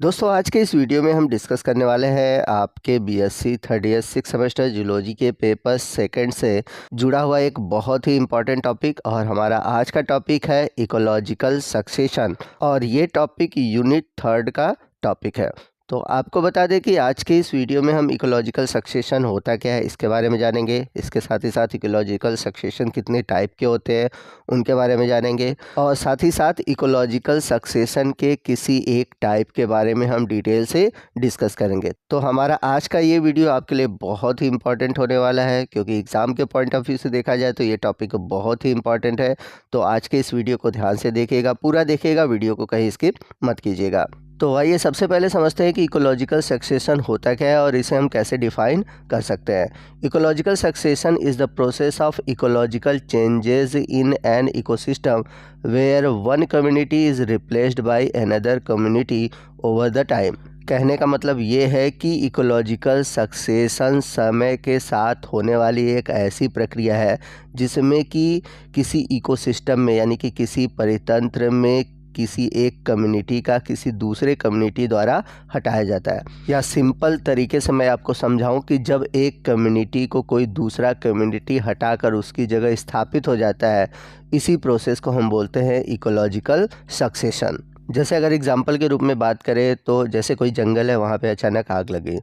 दोस्तों आज के इस वीडियो में हम डिस्कस करने वाले हैं आपके BSc third year six semester zoology के पेपर सेकंड से जुड़ा हुआ एक बहुत ही इम्पॉर्टेंट टॉपिक। और हमारा आज का टॉपिक है इकोलॉजिकल सक्सेशन और ये टॉपिक यूनिट थर्ड का टॉपिक है। तो आपको बता दें कि आज के इस वीडियो में हम इकोलॉजिकल सक्सेशन होता क्या है इसके बारे में जानेंगे। इसके साथ ही साथ इकोलॉजिकल सक्सेशन कितने टाइप के होते हैं उनके बारे में जानेंगे और साथ ही साथ इकोलॉजिकल सक्सेशन के किसी एक टाइप के बारे में हम डिटेल से डिस्कस करेंगे। तो हमारा आज का ये वीडियो आपके लिए बहुत ही इंपॉर्टेंट होने वाला है, क्योंकि एग्ज़ाम के पॉइंट ऑफ व्यू से देखा जाए तो ये टॉपिक बहुत ही इंपॉर्टेंट है। तो आज के इस वीडियो को ध्यान से देखिएगा, पूरा देखिएगा, वीडियो को कहीं स्किप मत कीजिएगा। तो आइए सबसे पहले समझते हैं कि इकोलॉजिकल सक्सेशन होता क्या है और इसे हम कैसे डिफाइन कर सकते हैं। Ecological succession is the process of ecological changes in an ecosystem where one community is replaced by another community over the time. कहने का मतलब ये है कि इकोलॉजिकल सक्सेशन समय के साथ होने वाली एक ऐसी प्रक्रिया है जिसमें कि किसी इकोसिस्टम में यानी कि किसी परितंत्र में किसी एक कम्युनिटी का किसी दूसरे कम्युनिटी द्वारा हटाया जाता है। या सिंपल तरीके से मैं आपको समझाऊं कि जब एक कम्युनिटी को कोई दूसरा कम्युनिटी हटाकर उसकी जगह स्थापित हो जाता है, इसी प्रोसेस को हम बोलते हैं इकोलॉजिकल सक्सेशन। जैसे अगर एग्जाम्पल के रूप में बात करें तो जैसे कोई जंगल है, वहाँ पे अचानक आग लगी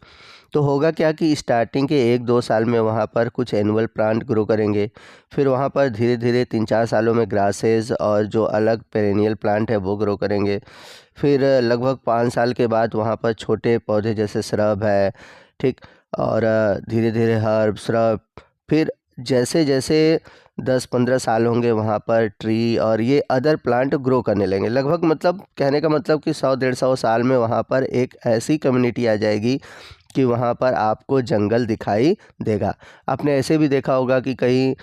तो होगा क्या कि स्टार्टिंग के 1-2 साल में वहाँ पर कुछ एनुअल प्लांट ग्रो करेंगे। फिर वहाँ पर धीरे धीरे 3-4 सालों में ग्रासेस और जो अलग पेरेनियल प्लांट है वो ग्रो करेंगे। फिर लगभग 5 साल के बाद वहाँ पर छोटे पौधे जैसे श्रब है, ठीक, और धीरे धीरे हर्ब, श्रब। फिर जैसे जैसे 10-15 साल होंगे वहाँ पर ट्री और ये अदर प्लांट ग्रो करने लगेंगे। लगभग मतलब कहने का मतलब कि 100-150 साल में वहाँ पर एक ऐसी कम्युनिटी आ जाएगी कि वहाँ पर आपको जंगल दिखाई देगा। आपने ऐसे भी देखा होगा कि कहीं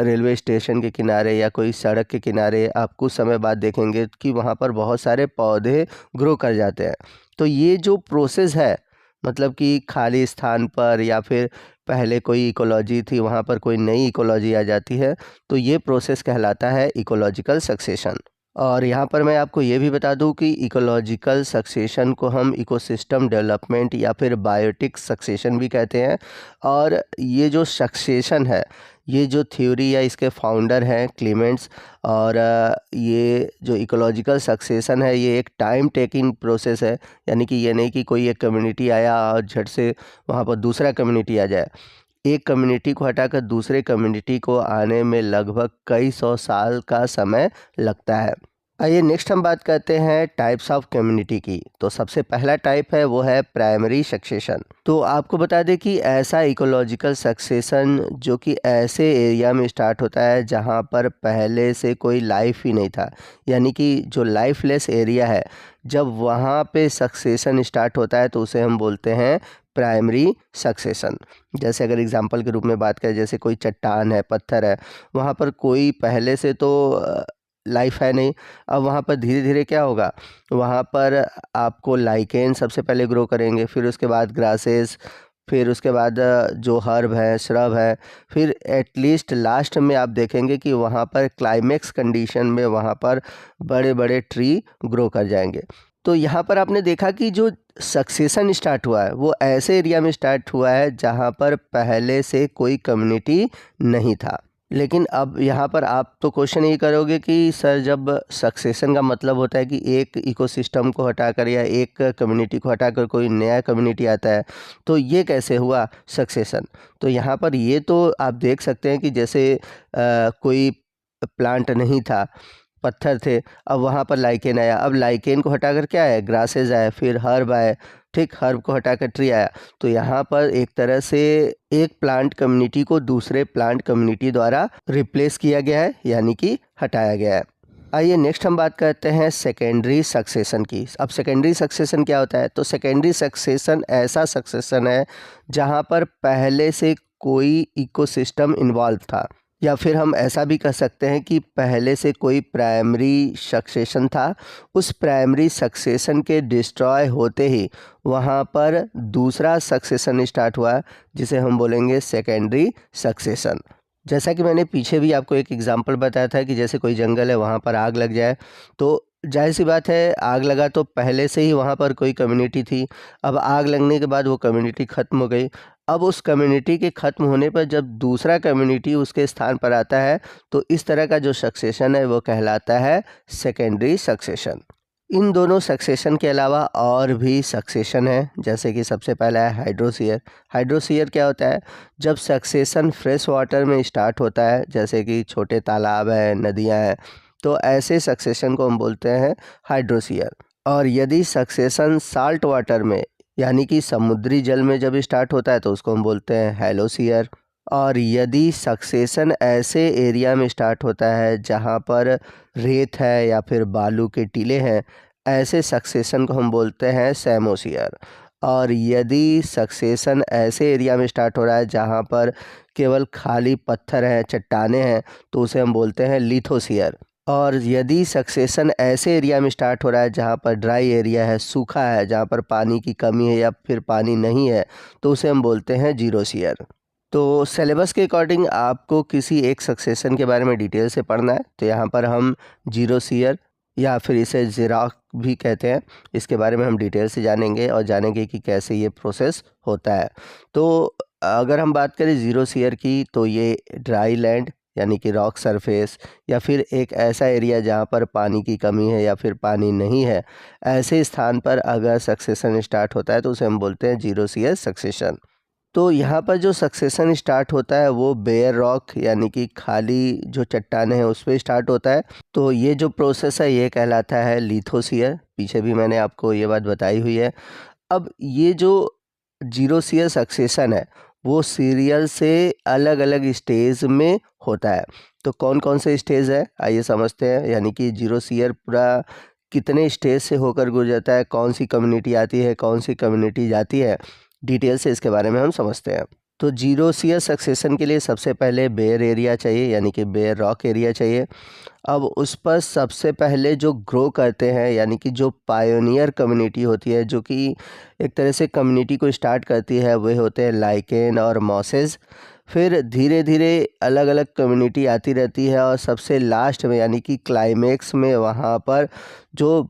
रेलवे स्टेशन के किनारे या कोई सड़क के किनारे आप कुछ समय बाद देखेंगे कि वहाँ पर बहुत सारे पौधे ग्रो कर जाते हैं। तो ये जो प्रोसेस है, मतलब कि खाली स्थान पर या फिर पहले कोई इकोलॉजी थी वहाँ पर कोई नई इकोलॉजी आ जाती है, तो ये प्रोसेस कहलाता है इकोलॉजिकल सक्सेशन। और यहाँ पर मैं आपको ये भी बता दूँ कि इकोलॉजिकल सक्सेशन को हम इकोसिस्टम डेवलपमेंट या फिर बायोटिक सक्सेशन भी कहते हैं। और ये जो सक्सेशन है, ये जो थ्योरी या इसके फाउंडर हैं क्लीमेंट्स। और ये जो इकोलॉजिकल सक्सेशन है ये एक टाइम टेकिंग प्रोसेस है, यानी कि ये नहीं कि कोई एक कम्युनिटी आया और झट से वहाँ पर दूसरा कम्युनिटी आ जाए। एक कम्युनिटी को हटाकर दूसरे कम्युनिटी को आने में लगभग कई 100 साल का समय लगता है। आइए नेक्स्ट हम बात करते हैं टाइप्स ऑफ कम्युनिटी की। तो सबसे पहला टाइप है वो है प्राइमरी सक्सेशन। तो आपको बता दें कि ऐसा इकोलॉजिकल सक्सेशन जो कि ऐसे एरिया में स्टार्ट होता है जहां पर पहले से कोई लाइफ ही नहीं था, यानी कि जो लाइफलेस एरिया है, जब वहां पे सक्सेशन स्टार्ट होता है तो उसे हम बोलते हैं प्राइमरी सक्सेशन। जैसे अगर एग्जांपल के रूप में बात करें, जैसे कोई चट्टान है, पत्थर है, वहाँ पर कोई पहले से तो लाइफ है नहीं। अब वहाँ पर धीरे धीरे क्या होगा, वहाँ पर आपको लाइकेन सबसे पहले ग्रो करेंगे, फिर उसके बाद ग्रासेस, फिर उसके बाद जो हर्ब है, श्रब है, फिर एटलीस्ट लास्ट में आप देखेंगे कि वहाँ पर क्लाइमेक्स कंडीशन में वहाँ पर बड़े बड़े ट्री ग्रो कर जाएंगे। तो यहाँ पर आपने देखा कि जो सक्सेशन स्टार्ट हुआ है वो ऐसे एरिया में स्टार्ट हुआ है जहाँ पर पहले से कोई कम्युनिटी नहीं था। लेकिन अब यहाँ पर आप तो क्वेश्चन यही करोगे कि सर जब सक्सेशन का मतलब होता है कि एक इकोसिस्टम को हटाकर या एक कम्युनिटी को हटाकर कोई नया कम्युनिटी आता है, तो ये कैसे हुआ सक्सेशन। तो यहाँ पर ये तो आप देख सकते हैं कि जैसे कोई प्लांट नहीं था, पत्थर थे, अब वहाँ पर लाइकेन आया, अब लाइकेन को हटाकर क्या आया, ग्रासेज आए, फिर हर्ब आए, ठीक, हर्ब को हटाकर ट्री आया। तो यहाँ पर एक तरह से एक प्लांट कम्युनिटी को दूसरे प्लांट कम्युनिटी द्वारा रिप्लेस किया गया है, यानी कि हटाया गया है। आइए नेक्स्ट हम बात करते हैं सेकेंडरी सक्सेशन की। अब सेकेंडरी सक्सेशन क्या होता है, तो सेकेंडरी सक्सेशन ऐसा सक्सेशन है जहाँ पर पहले से कोई इकोसिस्टम इन्वॉल्व था, या फिर हम ऐसा भी कह सकते हैं कि पहले से कोई प्राइमरी सक्सेशन था, उस प्राइमरी सक्सेशन के डिस्ट्रॉय होते ही वहाँ पर दूसरा सक्सेशन स्टार्ट हुआ जिसे हम बोलेंगे सेकेंडरी सक्सेशन। जैसा कि मैंने पीछे भी आपको एक एग्जांपल बताया था कि जैसे कोई जंगल है, वहाँ पर आग लग जाए तो जाहिर सी बात है, आग लगा तो पहले से ही वहाँ पर कोई कम्युनिटी थी। अब आग लगने के बाद वो कम्युनिटी ख़त्म हो गई। अब उस कम्युनिटी के ख़त्म होने पर जब दूसरा कम्युनिटी उसके स्थान पर आता है, तो इस तरह का जो सक्सेशन है वो कहलाता है सेकेंडरी सक्सेशन। इन दोनों सक्सेशन के अलावा और भी सक्सेशन है, जैसे कि सबसे पहला है हाइड्रोसीयर। हाइड्रोसीयर क्या होता है? जब सक्सेशन फ्रेश वाटर में स्टार्ट होता है, जैसे कि छोटे तालाब हैं, नदियाँ हैं, तो ऐसे सक्सेशन को हम बोलते हैं हाइड्रोसीयर। और यदि सक्सेशन साल्ट वाटर में यानी कि समुद्री जल में जब स्टार्ट होता है, तो उसको हम बोलते हैं हैलोसीयर। और यदि सक्सेशन ऐसे एरिया में स्टार्ट होता है जहाँ पर रेत है या फिर बालू के टीले हैं, ऐसे सक्सेशन को हम बोलते हैं सैमोसीयर। और यदि सक्सेशन ऐसे एरिया में स्टार्ट हो रहा है जहाँ पर केवल खाली पत्थर हैं, चट्टाने हैं, तो उसे हम बोलते हैं लिथोसियर। और यदि सक्सेशन ऐसे एरिया में स्टार्ट हो रहा है जहाँ पर ड्राई एरिया है, सूखा है, जहाँ पर पानी की कमी है या फिर पानी नहीं है, तो उसे हम बोलते हैं जीरोसियर। तो सिलेबस के अकॉर्डिंग आपको किसी एक सक्सेशन के बारे में डिटेल से पढ़ना है, तो यहाँ पर हम जीरोसियर या फिर इसे ज़िराक भी कहते हैं, इसके बारे में हम डिटेल से जानेंगे और जानेंगे कि कैसे ये प्रोसेस होता है। तो अगर हम बात करें जीरोसियर की, तो ये ड्राई लैंड यानी कि रॉक सरफेस या फिर एक ऐसा एरिया जहाँ पर पानी की कमी है या फिर पानी नहीं है, ऐसे स्थान पर अगर सक्सेशन स्टार्ट होता है तो उसे हम बोलते हैं जीरोसियर सक्सेशन। तो यहाँ पर जो सक्सेशन स्टार्ट होता है वो बेयर रॉक यानी कि खाली जो चट्टानें हैं उस पे स्टार्ट होता है। तो ये जो प्रोसेस है ये कहलाता है लिथोसियर। पीछे भी मैंने आपको ये बात बताई हुई है। अब ये जो जीरोसियर सक्सेशन है वो सीरियल से अलग अलग स्टेज में होता है। तो कौन कौन से स्टेज है आइए समझते हैं, यानी कि जीरोसियर पूरा कितने स्टेज से होकर गुजरता है, कौन सी कम्युनिटी आती है, कौन सी कम्युनिटी जाती है, डिटेल से इसके बारे में हम समझते हैं। तो जीरोसियर सक्सेशन के लिए सबसे पहले बेयर एरिया चाहिए यानी कि बेयर रॉक एरिया चाहिए। अब उस पर सबसे पहले जो ग्रो करते हैं यानी कि जो पायोनियर कम्युनिटी होती है, जो कि एक तरह से कम्युनिटी को स्टार्ट करती है, वे होते हैं लाइकेन और मॉसेस। फिर धीरे धीरे अलग अलग कम्युनिटी आती रहती है और सबसे लास्ट में यानी कि क्लाइमेक्स में वहाँ पर जो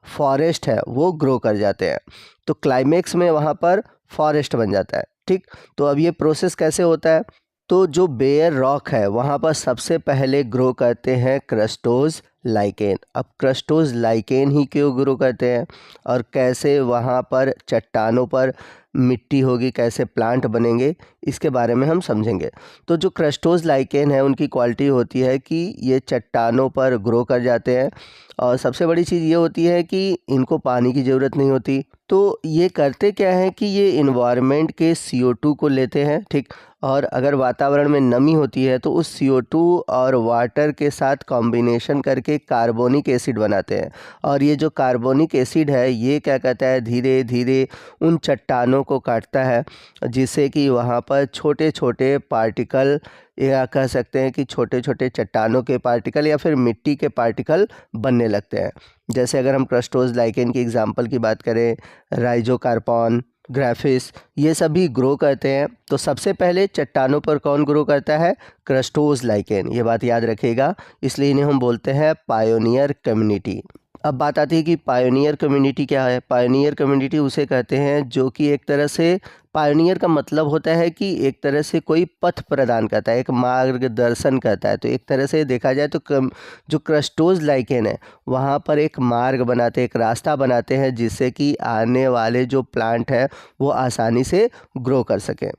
फॉरेस्ट है वो ग्रो कर जाते हैं। तो क्लाइमेक्स में वहाँ पर फॉरेस्ट बन जाता है। ठीक, तो अब ये प्रोसेस कैसे होता है? तो जो बेयर रॉक है वहाँ पर सबसे पहले ग्रो करते हैं क्रस्टोज लाइकेन। अब क्रस्टोज लाइकेन ही क्यों ग्रो करते हैं और कैसे वहाँ पर चट्टानों पर मिट्टी होगी, कैसे प्लांट बनेंगे, इसके बारे में हम समझेंगे। तो जो क्रस्टोज लाइकेन है उनकी क्वालिटी होती है कि ये चट्टानों पर ग्रो कर जाते हैं और सबसे बड़ी चीज़ ये होती है कि इनको पानी की ज़रूरत नहीं होती। तो ये करते क्या है कि ये इन्वायरमेंट के CO2 को लेते हैं। ठीक, और अगर वातावरण में नमी होती है तो उस CO2 और वाटर के साथ कॉम्बिनेशन करके कार्बोनिक एसिड बनाते हैं। और ये जो कार्बोनिक एसिड है ये क्या कहता है, धीरे धीरे उन चट्टानों को काटता है, जिससे कि वहाँ पर छोटे छोटे पार्टिकल या कह सकते हैं कि छोटे छोटे चट्टानों के पार्टिकल या फिर मिट्टी के पार्टिकल बनने लगते हैं। जैसे अगर हम क्रस्टोज लाइकेन की एग्जांपल की बात करें, राइजोकार्पॉन, ग्राफिस, ये सभी ग्रो करते हैं। तो सबसे पहले चट्टानों पर कौन ग्रो करता है? Crustose lichen. ये बात याद रखिएगा, इसलिए इन्हें हम बोलते हैं पायोनियर कम्युनिटी। अब बात आती है कि पायोनियर कम्युनिटी क्या है। पायोनियर कम्युनिटी उसे कहते हैं जो कि एक तरह से, पायोनियर का मतलब होता है कि एक तरह से कोई पथ प्रदान करता है, एक मार्गदर्शन करता है। तो एक तरह से देखा जाए तो जो क्रस्टोज लाइकेन है वहाँ पर एक मार्ग बनाते हैं, एक रास्ता बनाते हैं, जिससे कि आने वाले जो प्लांट है वो आसानी से ग्रो कर सकें।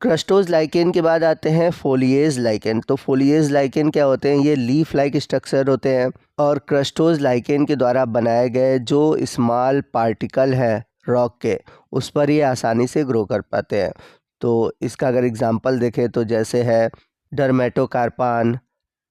क्रस्टोज लाइकेन के बाद आते हैं फोलिएज लाइकेन। तो फोलिएज लाइकेन क्या होते हैं? ये लीफ लाइक स्ट्रक्चर होते हैं और क्रस्टोज लाइकेन के द्वारा बनाए गए जो स्मॉल पार्टिकल है रॉक के, उस पर ये आसानी से ग्रो कर पाते हैं। तो इसका अगर एग्जांपल देखें तो जैसे है डर्मेटोकार्पान,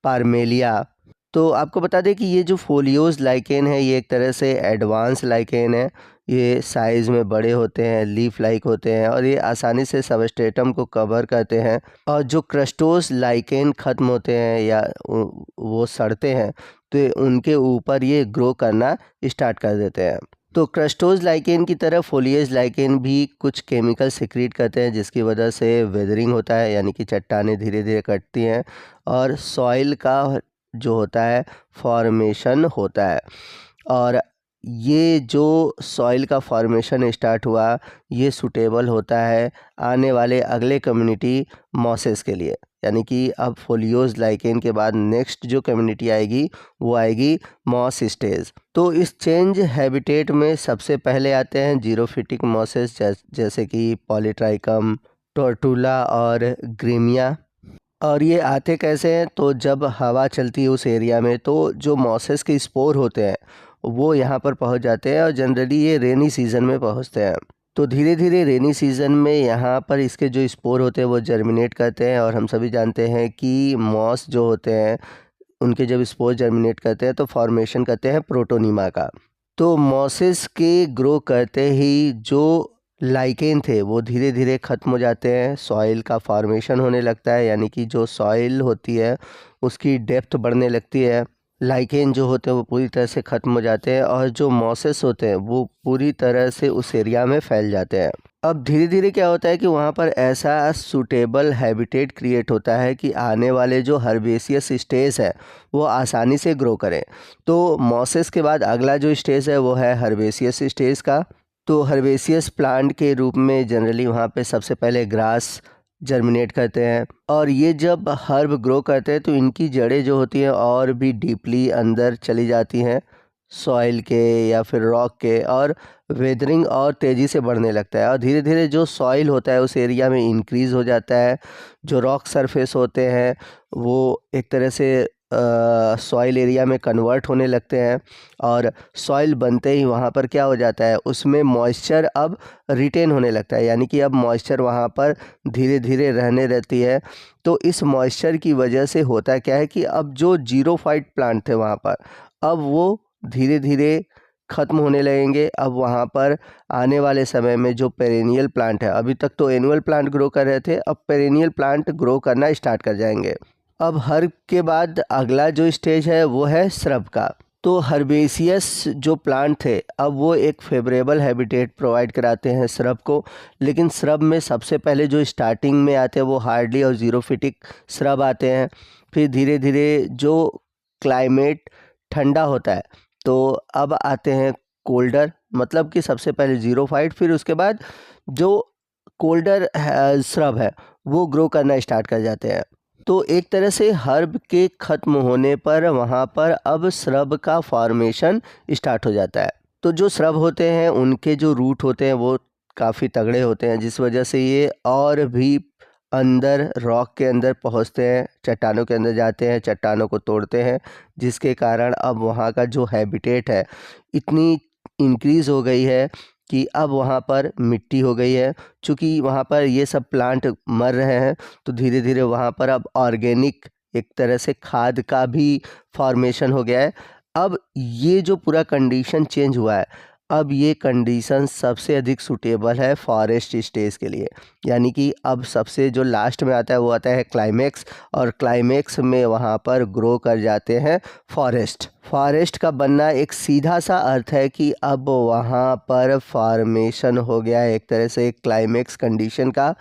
पार्मेलिया। तो आपको बता दें कि ये जो फोलियोज लाइकेन है ये एक तरह से एडवांस लाइकेन है। ये साइज़ में बड़े होते हैं, लीफ लाइक होते हैं और ये आसानी से सबस्ट्रेटम को कवर करते हैं। और जो क्रस्टोस लाइकेन ख़त्म होते हैं या वो सड़ते हैं तो उनके ऊपर ये ग्रो करना स्टार्ट कर देते हैं। तो क्रस्टोज लाइकेन की तरह फोलिएज लाइकेन भी कुछ केमिकल सिक्रीट करते हैं, जिसकी वजह से वेदरिंग होता है, यानी कि चट्टानें धीरे धीरे कटती हैं और सॉइल का जो होता है फॉर्मेशन होता है। और ये जो सॉइल का फॉर्मेशन स्टार्ट हुआ, ये सूटेबल होता है आने वाले अगले कम्युनिटी मॉसेस के लिए। यानी कि अब फोलियोज लाइकेन के बाद नेक्स्ट जो कम्युनिटी आएगी वो आएगी मॉस स्टेज। तो इस चेंज हैबिटेट में सबसे पहले आते हैं जीरोफिटिक मॉसेस जैसे कि पॉलीट्राइकम, टोर्टुला और ग्रीमिया। और ये आते कैसे हैं, तो जब हवा चलती है उस एरिया में तो जो मॉसेस के स्पोर होते हैं वो यहाँ पर पहुँच जाते हैं और जनरली ये रेनी सीज़न में पहुँचते हैं। तो धीरे धीरे रेनी सीज़न में यहाँ पर इसके जो स्पोर होते हैं वो जर्मिनेट करते हैं। और हम सभी जानते हैं कि मॉस जो होते हैं उनके जब स्पोर जर्मिनेट करते हैं तो फॉर्मेशन करते हैं प्रोटोनीमा का। तो मॉसेस के ग्रो करते ही जो लाइकेन थे वो धीरे धीरे ख़त्म हो जाते हैं, सॉइल का फॉर्मेशन होने लगता है। यानी कि जो सॉइल होती है उसकी डेप्थ बढ़ने लगती है, लाइकेन जो होते हैं वो पूरी तरह से ख़त्म हो जाते हैं और जो मॉसेस होते हैं वो पूरी तरह से उस एरिया में फैल जाते हैं। अब धीरे धीरे क्या होता है कि वहाँ पर ऐसा सूटेबल हैबिटेट क्रिएट होता है कि आने वाले जो हर्बेसियस स्टेज है वो आसानी से ग्रो करें। तो मॉसेस के बाद अगला जो स्टेज है वो है हर्बेसियस स्टेज का। तो हर्बेसियस प्लांट के रूप में जनरली वहाँ पे सबसे पहले ग्रास जर्मिनेट करते हैं। और ये जब हर्ब ग्रो करते हैं तो इनकी जड़ें जो होती हैं और भी डीपली अंदर चली जाती हैं सॉइल के या फिर रॉक के, और वेदरिंग और तेज़ी से बढ़ने लगता है। और धीरे धीरे जो सॉइल होता है उस एरिया में इंक्रीज़ हो जाता है। जो रॉक सरफेस होते हैं वो एक तरह से सॉइल एरिया में कन्वर्ट होने लगते हैं। और सॉइल बनते ही वहाँ पर क्या हो जाता है, उसमें मॉइस्चर अब रिटेन होने लगता है। यानी कि अब मॉइस्चर वहाँ पर धीरे धीरे रहने रहती है। तो इस मॉइस्चर की वजह से होता क्या है कि अब जो जीरोफाइट प्लांट थे वहाँ पर, अब वो धीरे धीरे ख़त्म होने लगेंगे। अब वहाँ पर आने वाले समय में जो पेरेनियल प्लांट है, अभी तक तो एनुअल प्लांट ग्रो कर रहे थे, अब पेरेनियल प्लांट ग्रो करना स्टार्ट कर जाएंगे। अब हर्ब के बाद अगला जो स्टेज है वो है श्रब का। तो हर्बेसियस जो प्लांट थे अब वो एक फेवरेबल हैबिटेट प्रोवाइड कराते हैं श्रब को। लेकिन श्रब में सबसे पहले जो स्टार्टिंग में आते हैं वो हार्डली और जीरोफिटिक श्रब आते हैं। फिर धीरे धीरे जो क्लाइमेट ठंडा होता है तो अब आते हैं कोल्डर, मतलब कि सबसे पहले जीरोफाइट, फिर उसके बाद जो कोल्डर श्रब है वो ग्रो करना स्टार्ट कर जाते हैं। तो एक तरह से हर्ब के ख़त्म होने पर वहाँ पर अब श्रब का फॉर्मेशन स्टार्ट हो जाता है। तो जो श्रब होते हैं उनके जो रूट होते हैं वो काफ़ी तगड़े होते हैं, जिस वजह से ये और भी अंदर रॉक के अंदर पहुँचते हैं, चट्टानों के अंदर जाते हैं, चट्टानों को तोड़ते हैं, जिसके कारण अब वहाँ का जो हैबिटेट है इतनी इंक्रीज़ हो गई है कि अब वहाँ पर मिट्टी हो गई है। चूँकि वहाँ पर ये सब प्लांट मर रहे हैं तो धीरे धीरे वहाँ पर अब ऑर्गेनिक एक तरह से खाद का भी फॉर्मेशन हो गया है। अब ये जो पूरा कंडीशन चेंज हुआ है, अब ये कंडीशन सबसे अधिक सूटेबल है फॉरेस्ट स्टेज के लिए। यानी कि अब सबसे जो लास्ट में आता है वो आता है क्लाइमेक्स, और क्लाइमेक्स में वहाँ पर ग्रो कर जाते हैं फॉरेस्ट। फॉरेस्ट का बनना एक सीधा सा अर्थ है कि अब वहाँ पर फॉर्मेशन हो गया है एक तरह से एक क्लाइमेक्स कंडीशन का।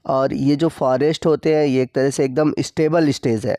और ये जो फॉरेस्ट होते हैं ये एक तरह से एकदम स्टेबल स्टेज है।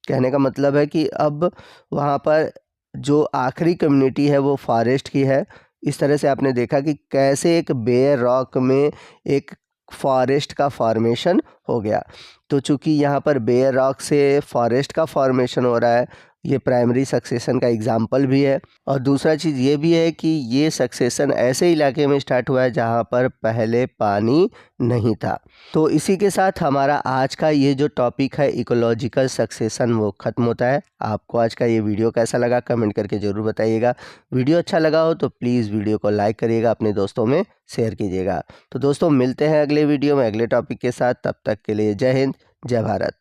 कहने का मतलब है कि अब वहाँ पर जो आखिरी कम्युनिटी है वो फॉरेस्ट की है। इस तरह से आपने देखा कि कैसे एक बेयर रॉक में एक फॉरेस्ट का फॉर्मेशन हो गया। तो चूँकि यहाँ पर बेयर रॉक से फॉरेस्ट का फॉर्मेशन हो रहा है, ये प्राइमरी सक्सेशन का एग्जाम्पल भी है। और दूसरा चीज़ ये भी है कि ये सक्सेशन ऐसे इलाके में स्टार्ट हुआ है जहाँ पर पहले पानी नहीं था। तो इसी के साथ हमारा आज का ये जो टॉपिक है इकोलॉजिकल सक्सेशन वो ख़त्म होता है। आपको आज का ये वीडियो कैसा लगा कमेंट करके ज़रूर बताइएगा। वीडियो अच्छा लगा हो तो प्लीज़ वीडियो को लाइक करिएगा, अपने दोस्तों में शेयर कीजिएगा। तो दोस्तों मिलते हैं अगले वीडियो में अगले टॉपिक के साथ, तब तक के लिए जय हिंद, जय भारत।